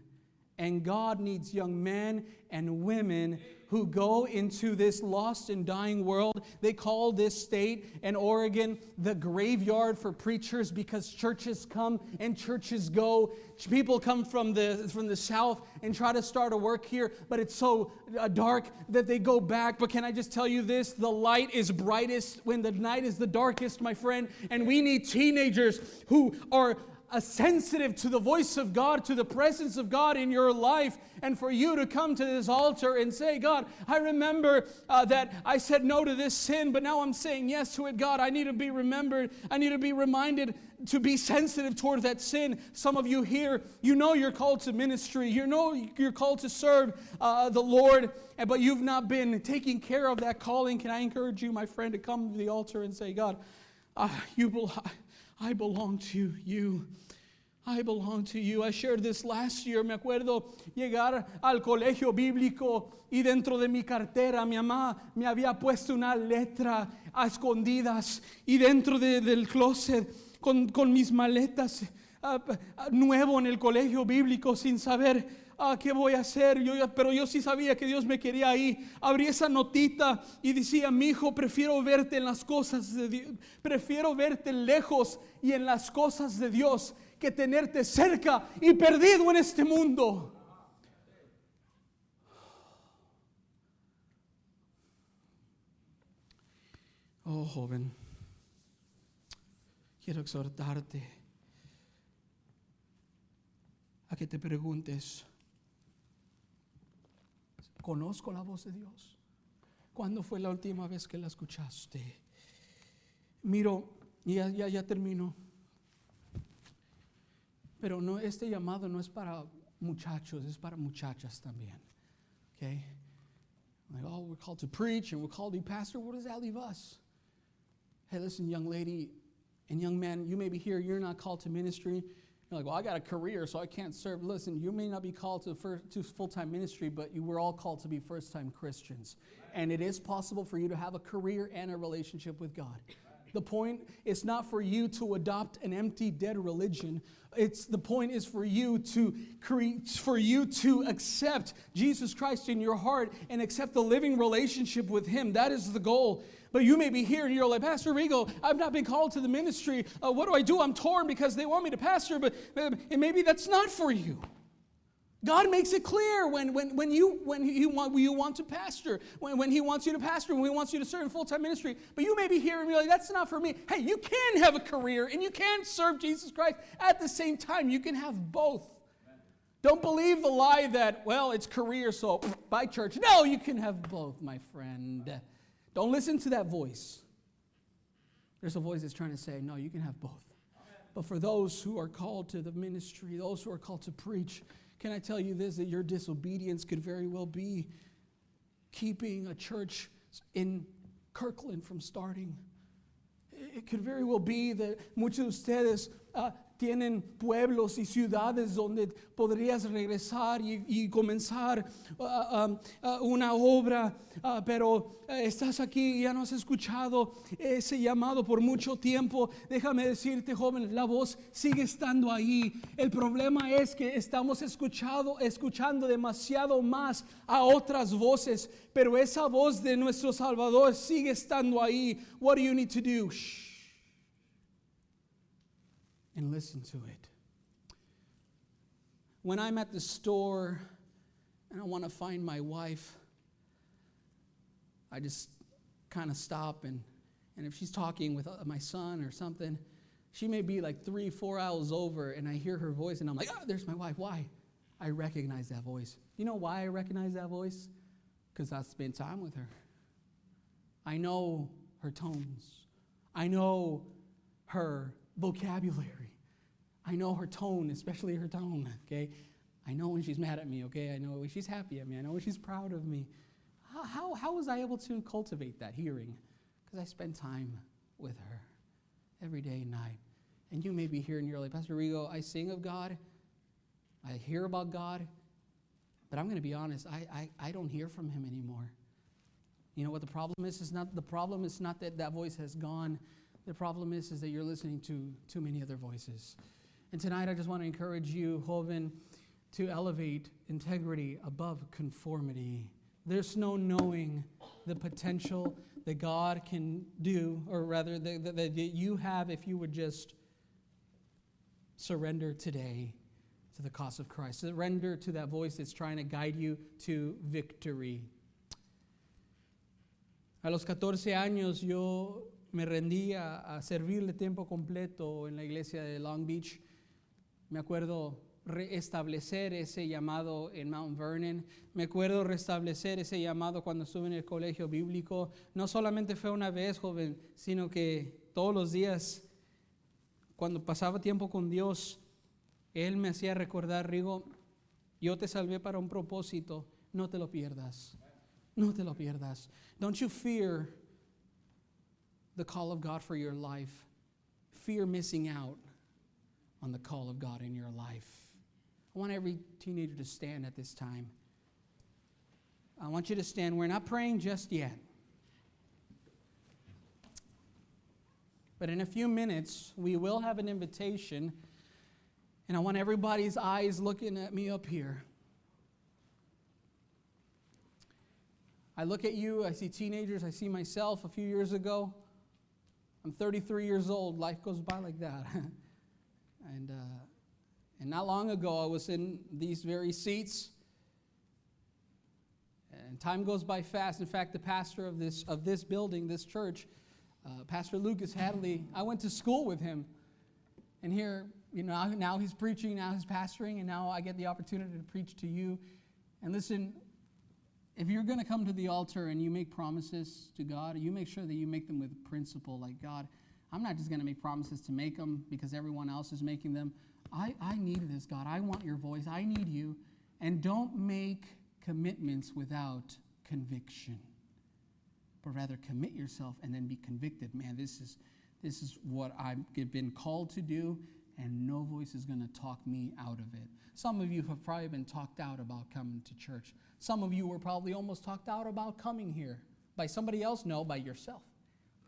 And God needs young men and women who go into this lost and dying world. They call this state and Oregon the graveyard for preachers because churches come and churches go. People come from the south and try to start a work here, but it's so dark that they go back. But can I just tell you this? The light is brightest when the night is the darkest, my friend. And we need teenagers who are sensitive to the voice of God, to the presence of God in your life, and for you to come to this altar and say, God, I remember that I said no to this sin, but now I'm saying yes to it. God, I need to be remembered. I need to be reminded to be sensitive toward that sin. Some of you here, you know you're called to ministry. You know you're called to serve the Lord, but you've not been taking care of that calling. Can I encourage you, my friend, to come to the altar and say, God, I belong to you. I belong to you. I shared this last year. Me acuerdo llegar al colegio bíblico y dentro de mi cartera mi mamá me había puesto una letra a escondidas y dentro del closet con mis maletas nuevo en el colegio bíblico sin saber ¿qué voy a hacer? Pero yo sí sabía que Dios me quería ahí. Abrí esa notita y decía, mi hijo, prefiero verte en las cosas de Dios. Prefiero verte lejos y en las cosas de Dios que tenerte cerca y perdido en este mundo. Oh, joven, quiero exhortarte a que te preguntes, ¿conozco la voz de Dios? ¿Cuándo fue la última vez que la escuchaste? Miro, ya termino. Pero no, este llamado no es para muchachos, es para muchachas también. Okay? Like, oh, we're called to preach and we're called to be pastor. What does that leave us? Hey, listen, young lady and young man, you may be here, you're not called to ministry. You're like, well, I got a career, so I can't serve. Listen, you may not be called to full-time ministry, but you were all called to be first-time Christians. And it is possible for you to have a career and a relationship with God. The point is not for you to adopt an empty, dead religion. The point is for you to accept Jesus Christ in your heart and accept the living relationship with Him. That is the goal. But you may be here and you're like, Pastor Rigo, I've not been called to the ministry. What do? I'm torn because they want me to pastor, but maybe that's not for you. God makes it clear when you want to pastor, when He wants you to pastor, when He wants you to serve in full-time ministry. But you may be here and be like, that's not for me. Hey, you can have a career and you can serve Jesus Christ at the same time. You can have both. Don't believe the lie that, well, it's career, so bye church. No, you can have both, my friend. Don't listen to that voice. There's a voice that's trying to say, no, you can have both. But for those who are called to the ministry, those who are called to preach, can I tell you this, that your disobedience could very well be keeping a church in Kirkland from starting. It could very well be that muchos de ustedes tienen pueblos y ciudades donde podrías regresar y comenzar una obra, pero estás aquí y ya no has escuchado ese llamado por mucho tiempo. Déjame decirte, joven, la voz sigue estando ahí. El problema es que estamos escuchando demasiado más a otras voces, pero esa voz de nuestro Salvador sigue estando ahí. What do you need to do? Shh. and listen to it. When I'm at the store and I want to find my wife, I just kind of stop, and if she's talking with my son or something, she may be like 3-4 hours over, and I hear her voice, and I'm like, there's my wife. Why? I recognize that voice. You know why I recognize that voice? Because I spent time with her. I know her tones. I know her vocabulary. I know her tone, especially her tone, okay? I know when she's mad at me, okay? I know when she's happy at me. I know when she's proud of me. How was I able to cultivate that hearing? Because I spend time with her every day and night. And you may be here and you're like, Pastor Rigo, I sing of God. I hear about God. But I'm going to be honest, I don't hear from him anymore. You know what the problem is? The problem is not that voice has gone. The problem is that you're listening to too many other voices. And tonight I just want to encourage you, Joven, to elevate integrity above conformity. There's no knowing the potential that God can do, or rather that you have if you would just surrender today to the cause of Christ. Surrender to that voice that's trying to guide you to victory. A los 14 años yo me rendí a servirle tiempo completo en la iglesia de Long Beach. Me acuerdo restablecer ese llamado en Mount Vernon. Me acuerdo restablecer ese llamado cuando estuve en el colegio bíblico. No solamente fue una vez, joven, sino que todos los días, cuando pasaba tiempo con Dios, Él me hacía recordar, Rigo, yo te salvé para un propósito, no te lo pierdas. No te lo pierdas. Don't you fear the call of God for your life. Fear missing out on the call of God in your life. I want every teenager to stand at this time. I want you to stand. We're not praying just yet. But in a few minutes, we will have an invitation. And I want everybody's eyes looking at me up here. I look at you, I see teenagers, I see myself a few years ago. I'm 33 years old. Life goes by like that. And not long ago, I was in these very seats. And time goes by fast. In fact, the pastor of this building, this church, Pastor Lucas Hadley, I went to school with him. And here, now he's preaching, now he's pastoring, and now I get the opportunity to preach to you. And listen, if you're going to come to the altar and you make promises to God, you make sure that you make them with principle. Like, God, I'm not just going to make promises to make them because everyone else is making them. I need this, God. I want your voice. I need you. And don't make commitments without conviction, but rather commit yourself and then be convicted. Man, this is what I've been called to do, and no voice is going to talk me out of it. Some of you have probably been talked out about coming to church. Some of you were probably almost talked out about coming here. By somebody else? No, by yourself.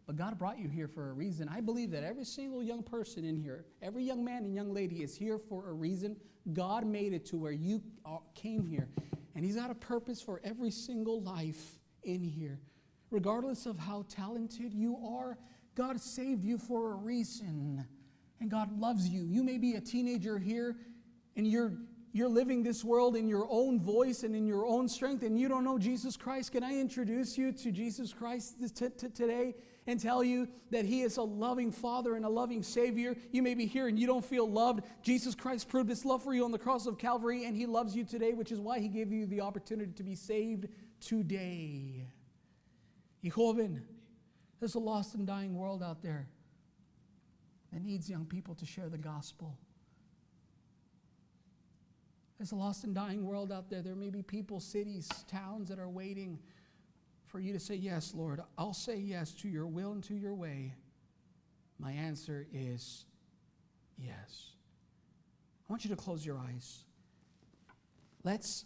But God brought you here for a reason. I believe that every single young person in here, every young man and young lady is here for a reason. God made it to where you came here. And He's got a purpose for every single life in here. Regardless of how talented you are, God saved you for a reason. And God loves you. You may be a teenager here, and you're living this world in your own voice and in your own strength, and you don't know Jesus Christ. Can I introduce you to Jesus Christ today and tell you that He is a loving Father and a loving Savior? You may be here and you don't feel loved. Jesus Christ proved His love for you on the cross of Calvary, and He loves you today, which is why He gave you the opportunity to be saved today. Y joven, there's a lost and dying world out there that needs young people to share the gospel. There's a lost and dying world out there. There may be people, cities, towns that are waiting for you to say, yes, Lord, I'll say yes to your will and to your way. My answer is yes. I want you to close your eyes. Let's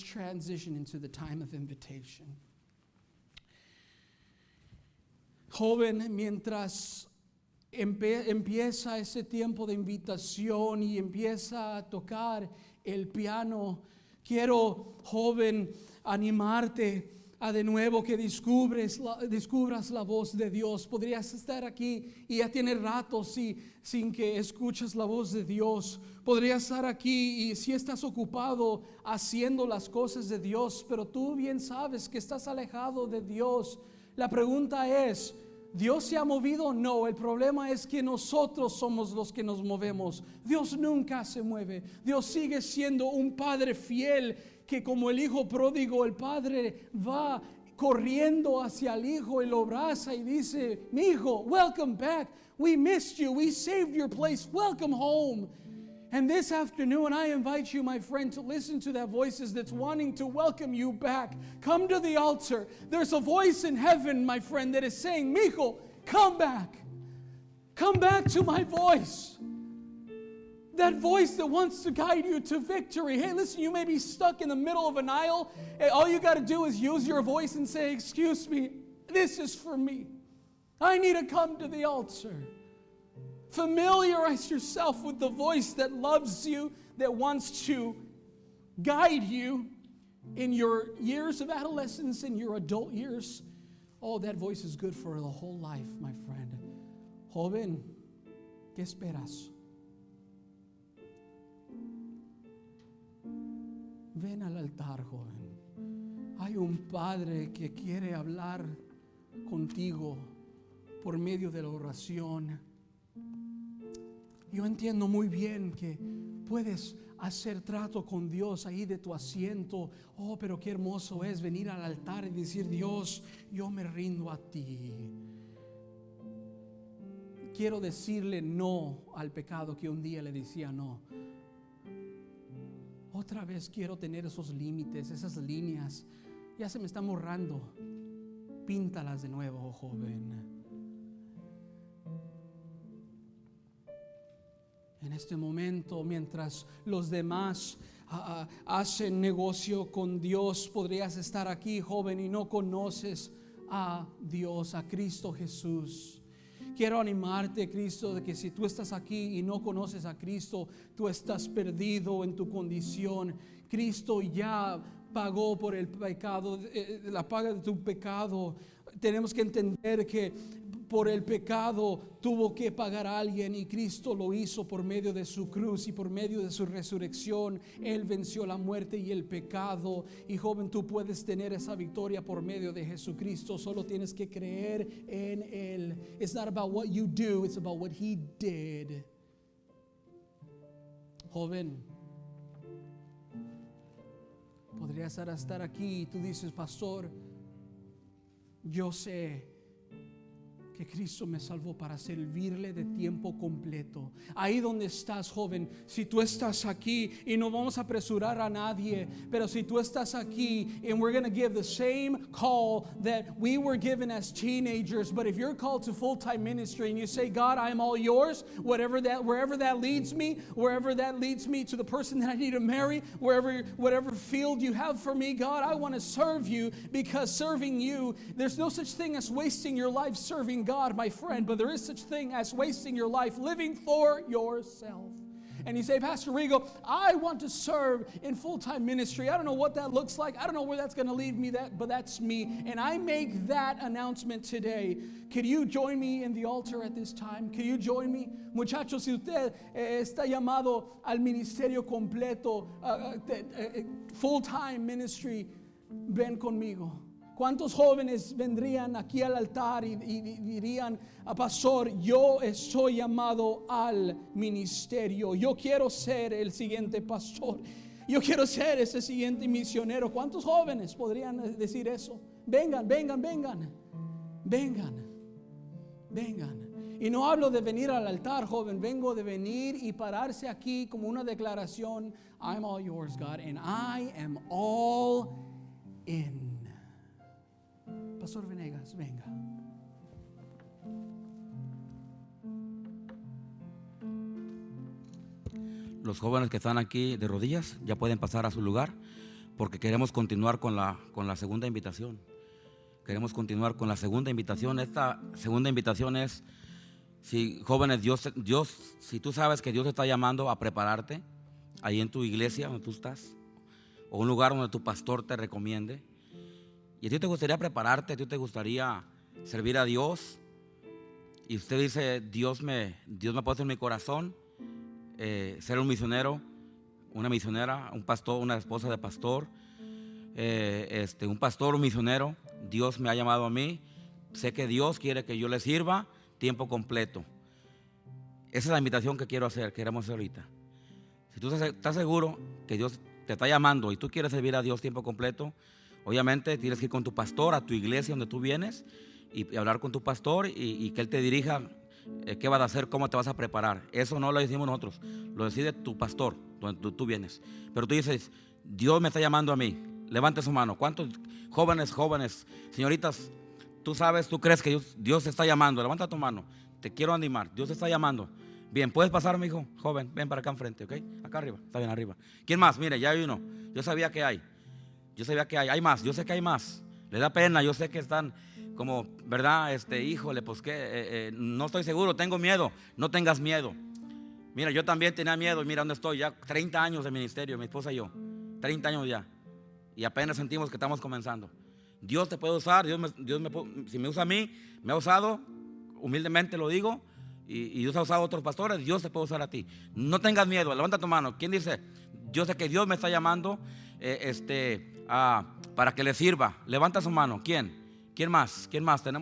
transition into the time of invitation. Joven, mientras empieza ese tiempo de invitación y empieza a tocar el piano, quiero, joven, animarte de nuevo que descubras la voz de Dios. Podrías estar aquí y ya tiene rato sin que escuches la voz de Dios. Podrías estar aquí y si estás ocupado haciendo las cosas de Dios, pero tú bien sabes que estás alejado de Dios. La pregunta es, ¿Dios se ha movido? No, el problema es que nosotros somos los que nos movemos. Dios nunca se mueve. Dios sigue siendo un Padre fiel, que como el hijo pródigo, el padre va corriendo hacia el hijo y lo abraza y dice, mi hijo, welcome back. We missed you. We saved your place. Welcome home. And this afternoon, I invite you, my friend, to listen to that voice that's wanting to welcome you back. Come to the altar. There's a voice in heaven, my friend, that is saying, mijo, come back. Come back to my voice. That voice that wants to guide you to victory. Hey, listen, you may be stuck in the middle of an aisle. Hey, all you got to do is use your voice and say, excuse me, this is for me. I need to come to the altar. Familiarize yourself with the voice that loves you, that wants to guide you in your years of adolescence, in your adult years. Oh, that voice is good for the whole life, my friend. Joven, ¿qué esperas? Ven al altar, joven. Hay un Padre que quiere hablar contigo por medio de la oración. Yo entiendo muy bien que puedes hacer trato con Dios ahí de tu asiento. Oh, pero qué hermoso es venir al altar y decir, Dios, yo me rindo a ti. Quiero decirle no al pecado que un día le decía no. Otra vez quiero tener esos límites, esas líneas. Ya se me están borrando. Píntalas de nuevo, joven. En este momento, mientras los demás hacen negocio con Dios, podrías estar aquí, joven, y no conoces a Dios, a Cristo Jesús. Quiero animarte, Cristo, de que si tú estás aquí y no conoces a Cristo, tú estás perdido en tu condición. Cristo ya pagó por el pecado, la paga de tu pecado. Tenemos que entender que por el pecado tuvo que pagar a alguien, y Cristo lo hizo por medio de su cruz y por medio de su resurrección. Él venció la muerte y el pecado. Y joven, tú puedes tener esa victoria por medio de Jesucristo. Solo tienes que creer en Él. It's not about what you do, it's about what He did. Joven, podrías estar aquí y tú dices, pastor, yo sé que Cristo me salvó para servirle de tiempo completo. Ahí donde estás, joven, si tú estás aquí, y no vamos a apresurar a nadie, pero si tú estás aquí, and we're going to give the same call that we were given as teenagers, but if you're called to full-time ministry and you say, God, I'm all yours, wherever that leads me to the person that I need to marry, whatever field you have for me, God, I want to serve you, because serving you, there's no such thing as wasting your life serving God, my friend, but there is such thing as wasting your life living for yourself. And you say, Pastor Rigo, I want to serve in full-time ministry. I don't know what that looks like. I don't know where that's going to lead me, but that's me. And I make that announcement today. Could you join me in the altar at this time? Could you join me? Muchachos, si usted está llamado al ministerio completo, full-time ministry, ven conmigo. ¿Cuántos jóvenes vendrían aquí al altar y dirían, pastor, yo estoy llamado al ministerio, yo quiero ser el siguiente pastor, yo quiero ser ese siguiente misionero? ¿Cuántos jóvenes podrían decir eso? Vengan. Y no hablo de venir al altar, joven, vengo de venir y pararse aquí como una declaración. I'm all yours, God, and I am all in. Pastor Venegas, venga. Los jóvenes que están aquí de rodillas ya pueden pasar a su lugar, porque queremos continuar con la segunda invitación. Queremos continuar con la segunda invitación. Esta segunda invitación es, si jóvenes, si tú sabes que Dios te está llamando a prepararte ahí en tu iglesia donde tú estás, o un lugar donde tu pastor te recomiende, y a ti te gustaría prepararte, a ti te gustaría servir a Dios, y usted dice, Dios me ha puesto en mi corazón ser un misionero, una misionera, un pastor, una esposa de pastor, un pastor, un misionero. Dios me ha llamado a mí, sé que Dios quiere que yo le sirva tiempo completo. Esa es la invitación que quiero hacer, queremos hacer ahorita. Si tú estás seguro que Dios te está llamando y tú quieres servir a Dios tiempo completo, obviamente tienes que ir con tu pastor a tu iglesia donde tú vienes y hablar con tu pastor y que él te dirija qué vas a hacer, cómo te vas a preparar. Eso no lo decimos nosotros, lo decide tu pastor donde tú vienes. Pero tú dices, Dios me está llamando a mí, levante su mano. ¿Cuántos jóvenes, señoritas, tú sabes, tú crees que Dios te está llamando? Levanta tu mano, te quiero animar, Dios te está llamando. Bien, puedes pasar, mi hijo, joven, ven para acá enfrente, ¿ok? Acá arriba, está bien arriba. ¿Quién más? Mire, ya hay uno. Yo sabía que hay. Hay más, yo sé que hay más. Le da pena, yo sé que están como, ¿verdad? Híjole, pues que no estoy seguro, tengo miedo. No tengas miedo. Mira, yo también tenía miedo, mira dónde estoy, ya 30 años de ministerio, mi esposa y yo, 30 años ya. Y apenas sentimos que estamos comenzando. Dios te puede usar, si me usa a mí, me ha usado, humildemente lo digo, y Dios ha usado a otros pastores, Dios te puede usar a ti. No tengas miedo, levanta tu mano. ¿Quién dice? Yo sé que Dios me está llamando para que le sirva. Levanta su mano. ¿Quién? ¿Quién más? Tenemos